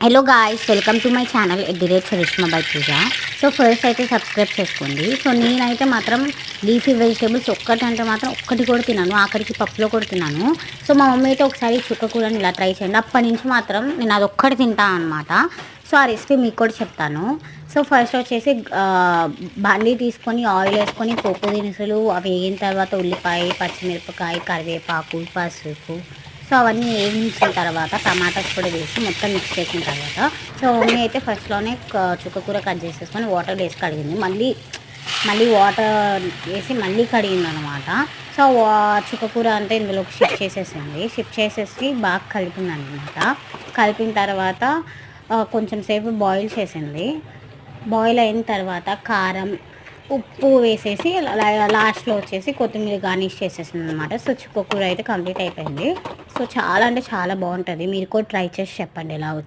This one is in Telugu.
Hello guys, welcome to my channel at Charishma by Pooja. So first అయితే సబ్స్క్రైబ్ చేసుకోండి. సో నేనైతే మాత్రం లీఫీ వెజిటేబుల్స్ ఒక్కటంటే మాత్రం ఒక్కటి కూడా తిన్నాను, ఆఖరికి పప్పులో కూడా తిన్నాను. సో మా మమ్మీ అయితే ఒకసారి చుక్క కూరని ఇలా ట్రై చేయండి, అప్పటి నుంచి మాత్రం నేను అది ఒక్కటి తింటాను అనమాట. సో ఆ రెసిపీ మీకు కూడా చెప్తాను. సో ఫస్ట్ వచ్చేసి బాండీ తీసుకొని ఆయిల్ వేసుకొని పోపు దినుసులు అవి వేగిన తర్వాత ఉల్లిపాయ, పచ్చిమిరపకాయ, కరివేపాకు, పసుపు, సో అవన్నీ వేయించిన తర్వాత టమాటాస్ కూడా వేసి మొత్తం మిక్స్ చేసిన తర్వాత సో మమ్మీ అయితే ఫస్ట్లోనే చుక్కకూర కట్ చేసేసుకొని వాటర్ వేసి కడిగింది. మళ్ళీ వాటర్ వేసి మళ్ళీ కడిగింది అనమాట. సో చుక్కకూర అంతా ఇందులోకి షిఫ్ట్ చేసేసి బాగా కలిపింది అనమాట. కలిపిన తర్వాత కొంచెం సేపు బాయిల్ చేసింది. బాయిల్ అయిన తర్వాత కారం, ఉప్పు వేసేసి లాస్ట్లో వచ్చేసి కొత్తిమీర గార్నిష్ చేసేసింది అనమాట. సో చుక్కకూర అయితే కంప్లీట్ అయిపోయింది. సో చాలా అంటే చాలా బాగుంటుంది. మీరు కూడా ట్రై చేసి చెప్పండి ఎలా